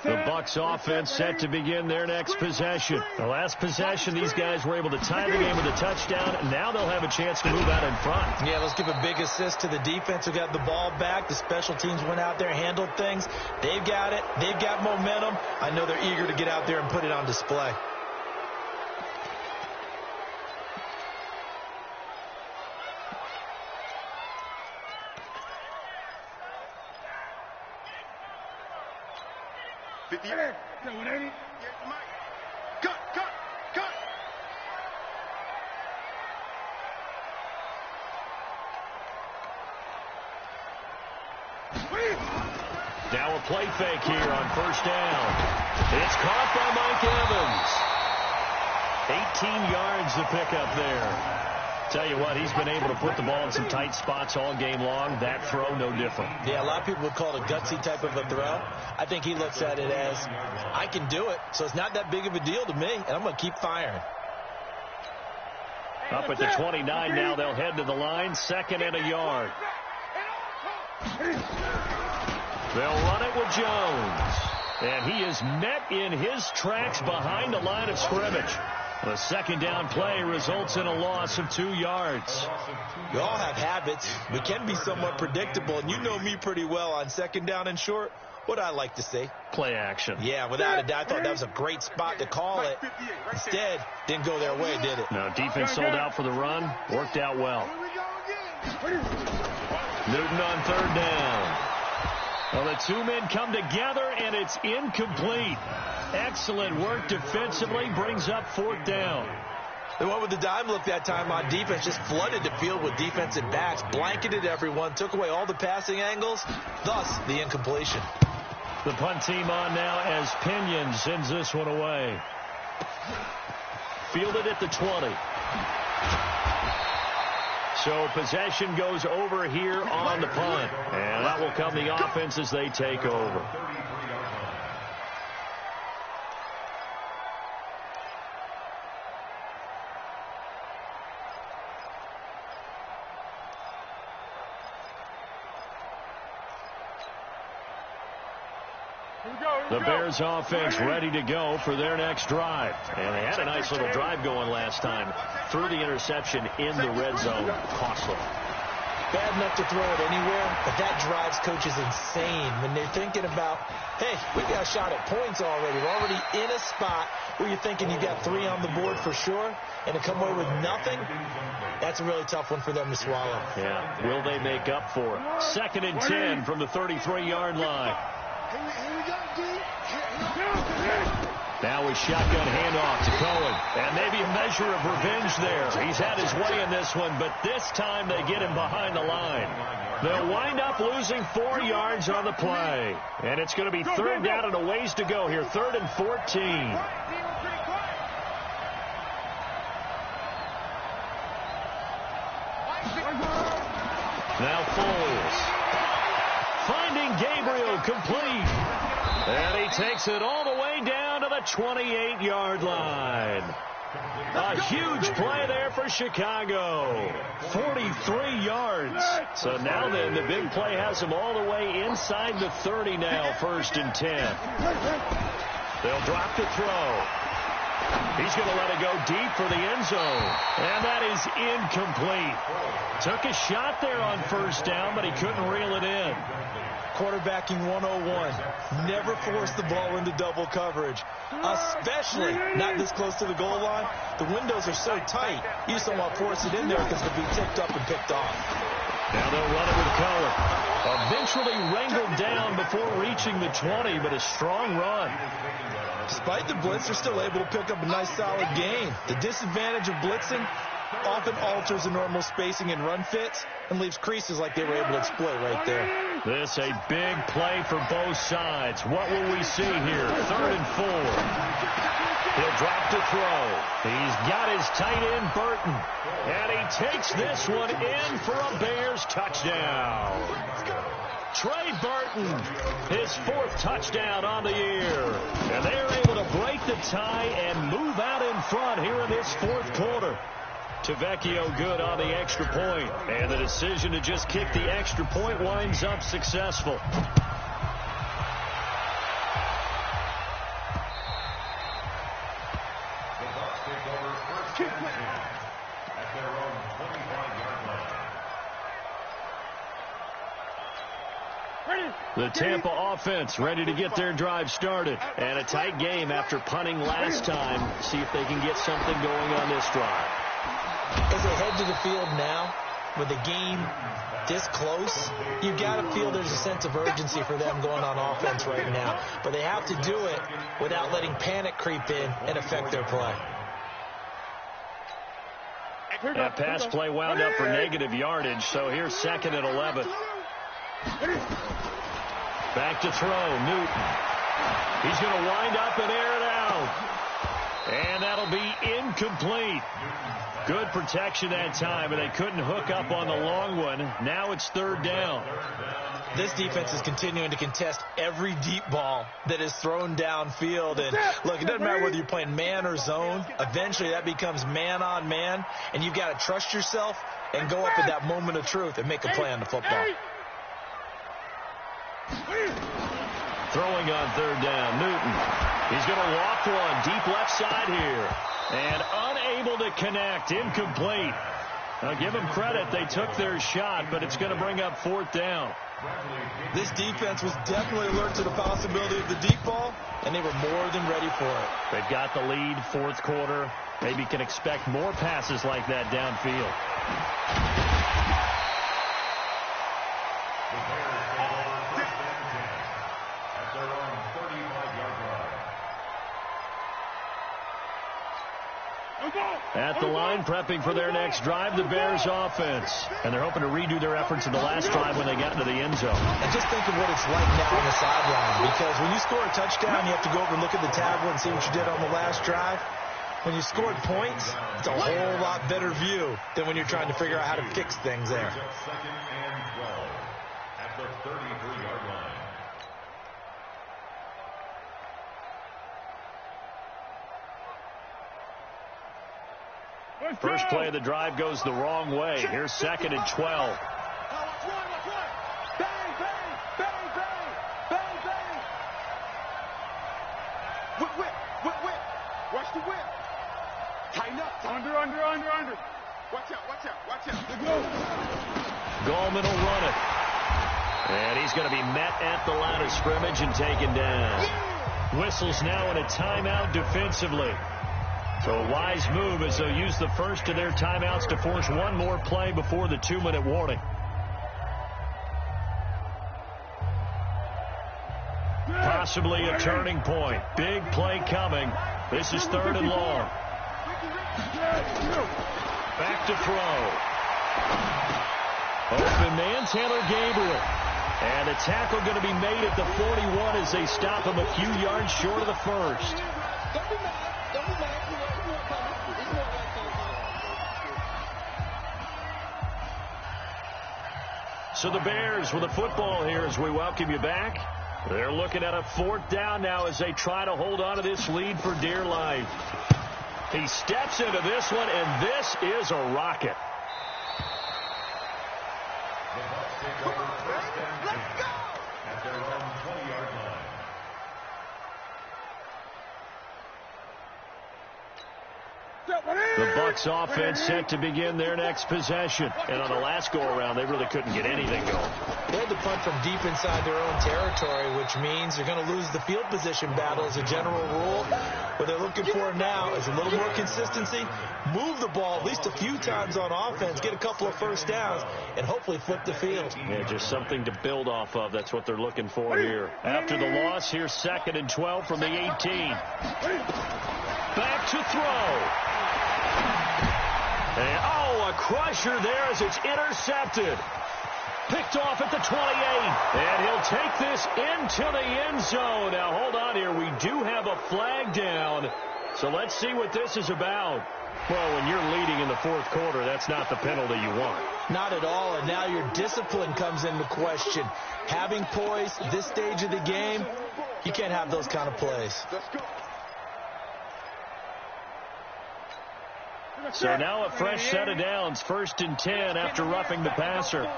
The Bucs offense set to begin their next possession. The last possession, these guys were able to tie the game with a touchdown, and now they'll have a chance to move out in front. Yeah, let's give a big assist to the defense who got the ball back. The special teams went out there, handled things. They've got it. They've got momentum. I know they're eager to get out there and put it on display. Now a play fake here on first down. It's caught by Mike Evans. 18 yards to pick up there. Tell you what, he's been able to put the ball in some tight spots all game long. That throw, no different. Yeah, a lot of people would call it a gutsy type of a throw. I think he looks at it as, I can do it, so it's not that big of a deal to me, and I'm going to keep firing. Up at the 29 now, they'll head to the line, 2nd and a yard. They'll run it with Jones. And he is met in his tracks behind the line of scrimmage. The 2nd down play results in a loss of 2 yards. We all have habits. We can be somewhat predictable, and you know me pretty well on 2nd down and short. What I like to say? Play action. Yeah, without a doubt. I thought that was a great spot to call it. Instead, didn't go their way, did it? No, defense sold out for the run. Worked out well. Newton on 3rd down. Well, the two men come together, and it's incomplete. Excellent work defensively, brings up 4th down. The one with the dime look that time on defense just flooded the field with defensive backs, blanketed everyone, took away all the passing angles, thus the incompletion. The punt team on now as Pinion sends this one away. Fielded at the 20. So possession goes over here on the punt. And that will come the offense as they take over. The Bears offense ready to go for their next drive. And they had a nice little drive going last time. Threw the interception in the red zone. Costly. Bad enough to throw it anywhere, but that drives coaches insane when they're thinking about, hey, we got a shot at points already. We're already in a spot where you're thinking you got 3 on the board for sure, and to come away with nothing, that's a really tough one for them to swallow. Yeah. Will they make up for it? 2nd and 10 from the 33-yard line. Now a shotgun handoff to Cohen. And maybe a measure of revenge there. He's had his way in this one, but this time they get him behind the line. They'll wind up losing 4 yards on the play. And it's going to be 3rd down and a ways to go here. 3rd and 14. Now Foles. Finding Gabriel complete. And he takes it all the way down to the 28-yard line. A huge play there for Chicago. 43 yards. So now then, the big play has him all the way inside the 30 now, 1st and 10. They'll drop the throw. He's going to let it go deep for the end zone. And that is incomplete. Took a shot there on 1st down, but he couldn't reel it in. quarterbacking 101. Never force the ball into double coverage, especially not this close to the goal line. The windows are so tight, you just don't want to force it in there because it'll be tipped up and picked off. Now they'll run it with color. Eventually wrangled down before reaching the 20, but a strong run. Despite the blitz, they're still able to pick up a nice solid gain. The disadvantage of blitzing often alters the normal spacing and run fits and leaves creases like they were able to exploit right there. This a big play for both sides. What will we see here? 3rd and 4. He'll drop to throw. He's got his tight end, Burton. And he takes this one in for a Bears touchdown. Trey Burton, his 4th touchdown on the year. And they're able to break the tie and move out in front here in this 4th quarter. Tavecchio good on the extra point. And the decision to just kick the extra point winds up successful. The Tampa offense ready to get their drive started. And a tight game after punting last time. See if they can get something going on this drive. As they head to the field now, with the game this close, you've got to feel there's a sense of urgency for them going on offense right now. But they have to do it without letting panic creep in and affect their play. That pass play wound up for negative yardage, so here's 2nd and 11. Back to throw, Newton. He's going to wind up and air it out. And that'll be incomplete. Good protection that time, and they couldn't hook up on the long one. Now it's 3rd down. This defense is continuing to contest every deep ball that is thrown downfield. And look, it doesn't matter whether you're playing man or zone. Eventually that becomes man on man, and you've got to trust yourself and go up at that moment of truth and make a play on the football. Throwing on 3rd down, Newton. He's going to walk one deep left side here. And unable to connect, incomplete. Now give them credit, they took their shot, but it's going to bring up 4th down. This defense was definitely alert to the possibility of the deep ball, and they were more than ready for it. They've got the lead, 4th quarter. Maybe can expect more passes like that downfield. At the line, prepping for their next drive, the Bears offense. And they're hoping to redo their efforts in the last drive when they got into the end zone. And just think of what it's like now on the sideline. Because when you score a touchdown, you have to go over and look at the tablet and see what you did on the last drive. When you scored points, it's a whole lot better view than when you're trying to figure out how to fix things there. 2nd and 12 at the 33-yard line. First play of the drive goes the wrong way. Here's 2nd and 12. Bang, bang, bang, bang, bang, bang. Whip, whip, whip, whip. Watch the whip. Tighten up. Under. Watch out. Gallman will run it. And he's going to be met at the line of scrimmage and taken down. Whistles now in a timeout defensively. So a wise move as they'll use the first of their timeouts to force one more play before the 2-minute warning. Possibly a turning point. Big play coming. This is 3rd and long. Back to throw. Open man, Taylor Gabriel. And a tackle going to be made at the 41 as they stop him a few yards short of the first. So the Bears with the football here as we welcome you back. They're looking at a 4th down now as they try to hold on to this lead for dear life. He steps into this one, and this is a rocket. The Bucs take over 1st and 10 at their own 20-yard line. The Bucs offense set to begin their next possession. And on the last go-around, they really couldn't get anything going. They had to punt from deep inside their own territory, which means they're going to lose the field position battle as a general rule. What they're looking for now is a little more consistency, move the ball at least a few times on offense, get a couple of first downs, and hopefully flip the field. Yeah, just something to build off of. That's what they're looking for here. After the loss, here's 2nd and 12 from the 18. Back to throw. And, a crusher there as it's intercepted. Picked off at the 28. And he'll take this into the end zone. Now, hold on here. We do have a flag down. So let's see what this is about. Well, when you're leading in the fourth quarter, that's not the penalty you want. Not at all, and now your discipline comes into question. Having poise this stage of the game, you can't have those kind of plays. So now a fresh set of downs, 1st and 10 after roughing the passer.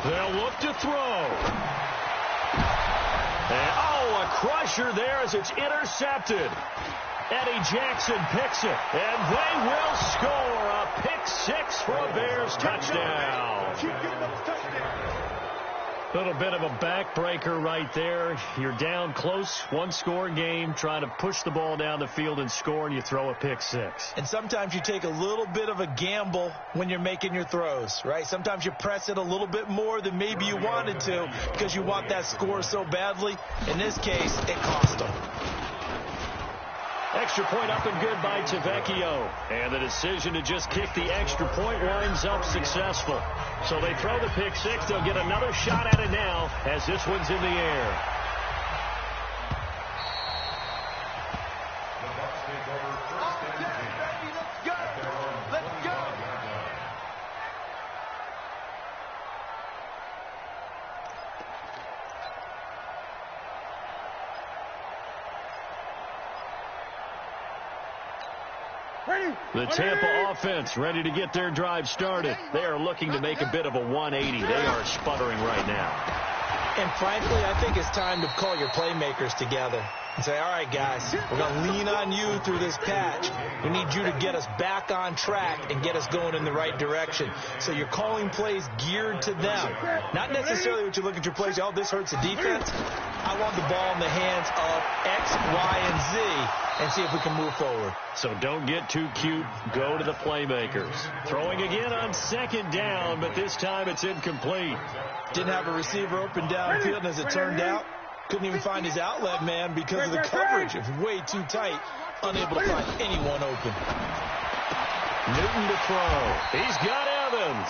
They'll look to throw. And, a crusher there as it's intercepted. Eddie Jackson picks it, and they will score a pick 6 for a Bears touchdown. Little bit of a backbreaker right there. You're down close, one-score game, trying to push the ball down the field and score, and you throw a pick 6. And sometimes you take a little bit of a gamble when you're making your throws, right? Sometimes you press it a little bit more than maybe you wanted to because you want that score so badly. In this case, it cost them. Extra point up and good by Tavecchio. And the decision to just kick the extra point winds up successful. So they throw the pick 6. They'll get another shot at it now as this one's in the air. The Tampa offense ready to get their drive started. They are looking to make a bit of a 180. They are sputtering right now. And frankly, I think it's time to call your playmakers together and say, all right, guys, we're going to lean on you through this patch. We need you to get us back on track and get us going in the right direction. So you're calling plays geared to them. Not necessarily what you look at your plays, this hurts the defense. I want the ball in the hands of X, Y, and Z and see if we can move forward. So don't get too cute. Go to the playmakers. Throwing again on 2nd down, but this time it's incomplete. Didn't have a receiver open downfield, and as it turned out, couldn't even find his outlet man because of the coverage. It was way too tight, unable to find anyone open. Newton to throw. He's got Evans.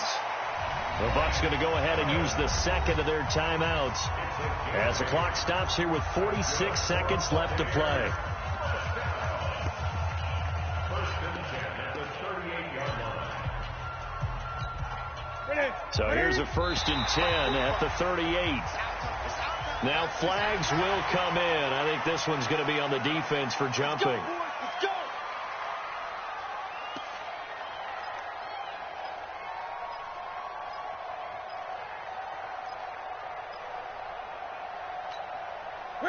The Bucs going to go ahead and use the 2nd of their timeouts as the clock stops here with 46 seconds left to play. So here's a 1st and 10 at the 38. Now flags will come in. I think this one's going to be on the defense for jumping.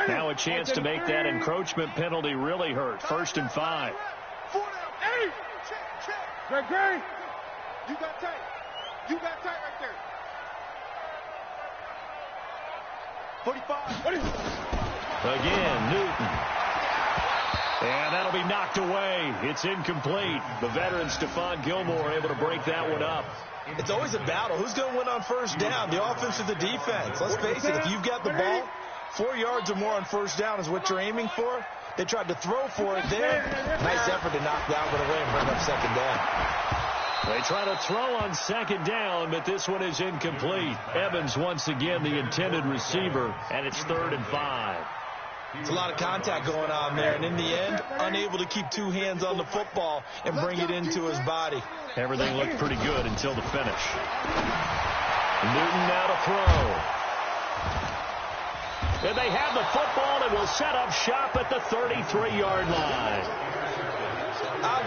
Now a chance to make that encroachment penalty really hurt. 1st and 5. Great. You got tight. You got tight right there. 45. Again, Newton. And that'll be knocked away. It's incomplete. The veteran Stephon Gilmore able to break that one up. It's always a battle. Who's going to win on 1st down, the offense or the defense? Let's face it, if you've got the ball, 4 yards or more on 1st down is what you're aiming for. They tried to throw for it there. Nice effort to knock that one away and bring up 2nd down. They try to throw on 2nd down, but this one is incomplete. Evans once again the intended receiver, and it's 3rd and 5. It's a lot of contact going on there, and in the end, unable to keep 2 hands on the football and bring it into his body. Everything looked pretty good until the finish. Newton now to throw. And they have the football and will set up shop at the 33-yard line.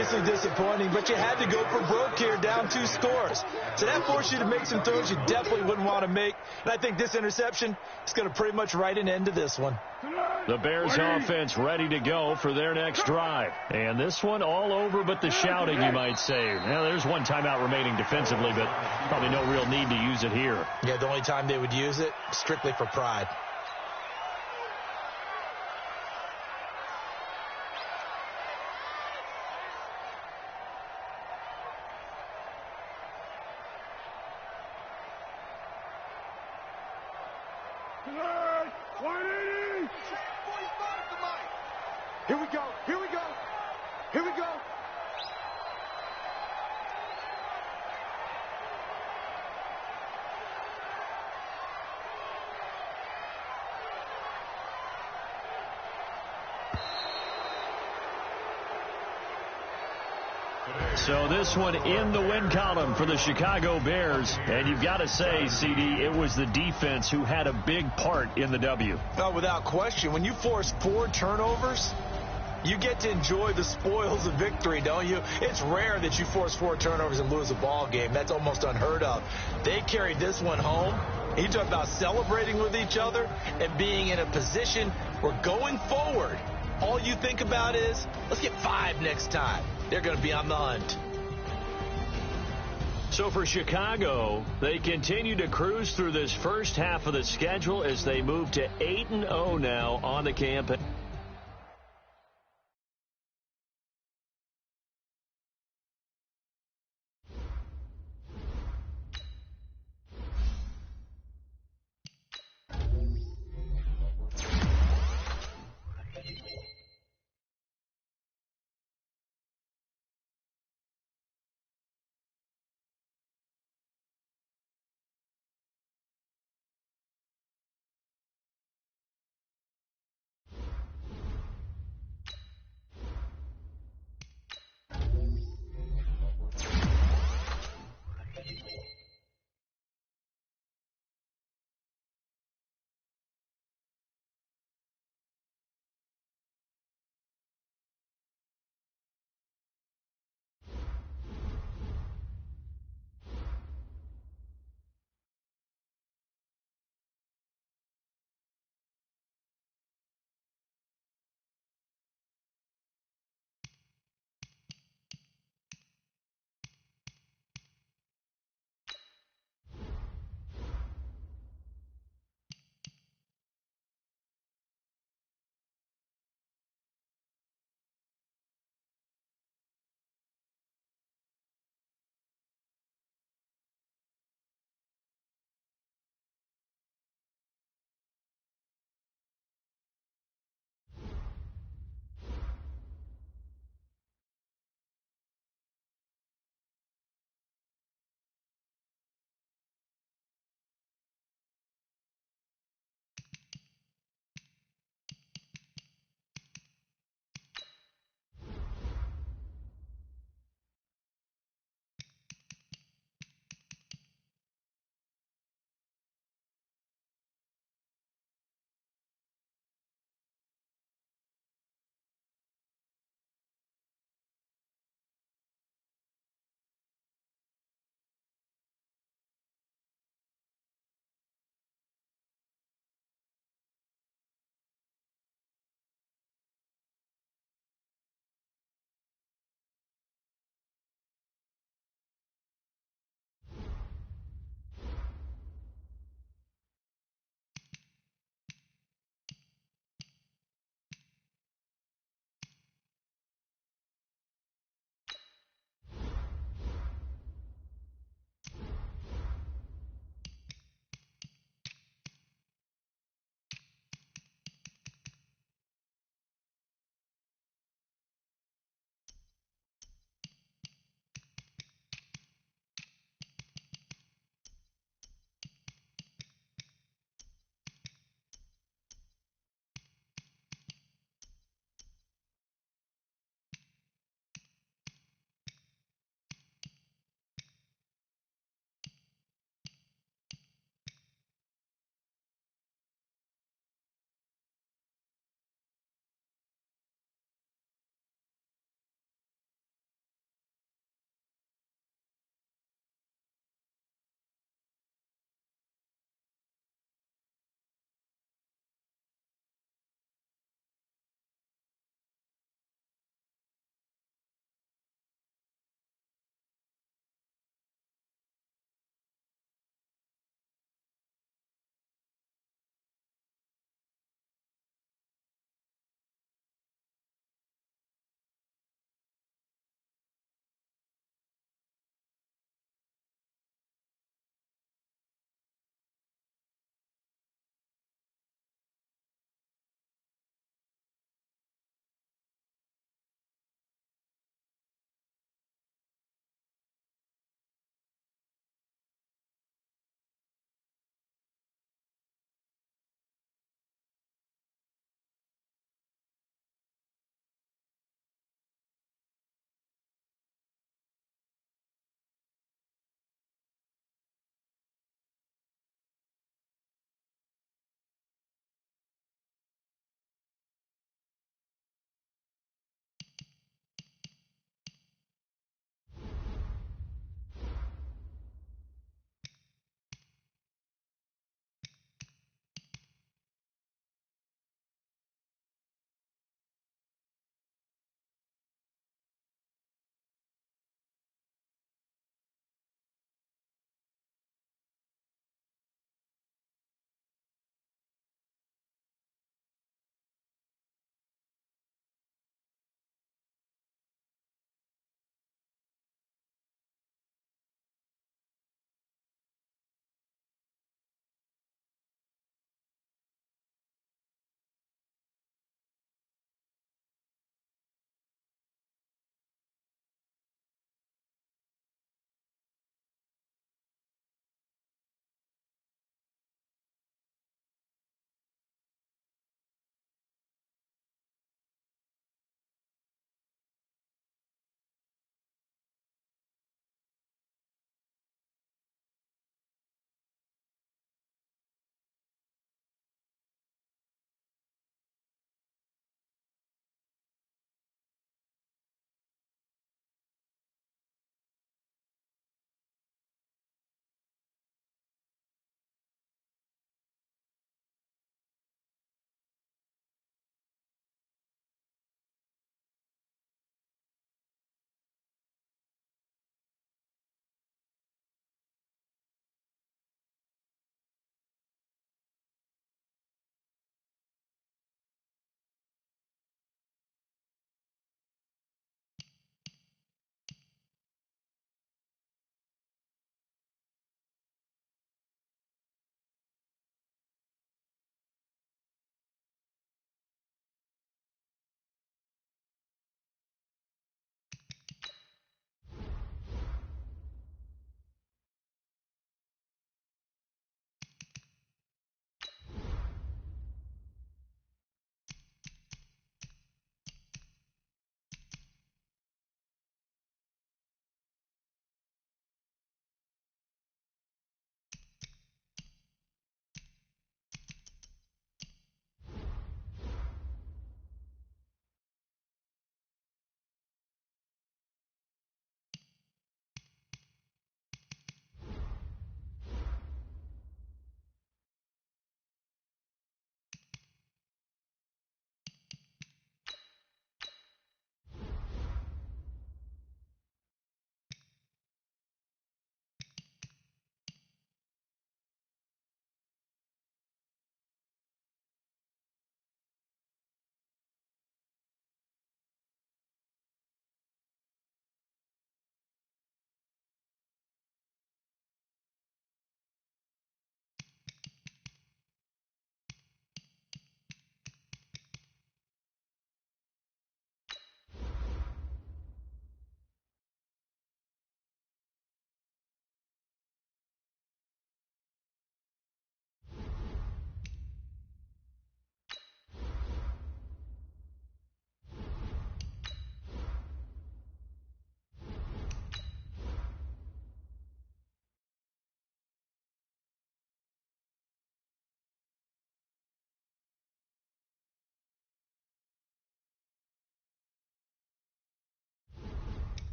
obviously disappointing, but you had to go for broke here, down 2 scores. So that forced you to make some throws you definitely wouldn't want to make. And I think this interception is going to pretty much write an end to this one. The Bears offense ready to go for their next drive. And this one all over but the shouting, you might say. Now, there's one timeout remaining defensively, but probably no real need to use it here. Yeah, the only time they would use it, strictly for pride. Here we go. Here we go. Here we go. So this one in the win column for the Chicago Bears. And you've got to say, CD, it was the defense who had a big part in the W. Oh, without question. When you force 4 turnovers, you get to enjoy the spoils of victory, don't you? It's rare that you force 4 turnovers and lose a ball game. That's almost unheard of. They carried this one home. You talk about celebrating with each other and being in a position where going forward, all you think about is, let's get 5 next time. They're going to be on the hunt. So for Chicago, they continue to cruise through this first half of the schedule as they move to 8-0 now on the campaign.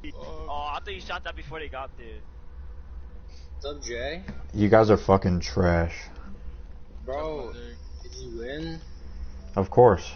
Oh, I thought you shot that before they got there. What's up, Jay? You guys are fucking trash. Bro, did you win? Of course.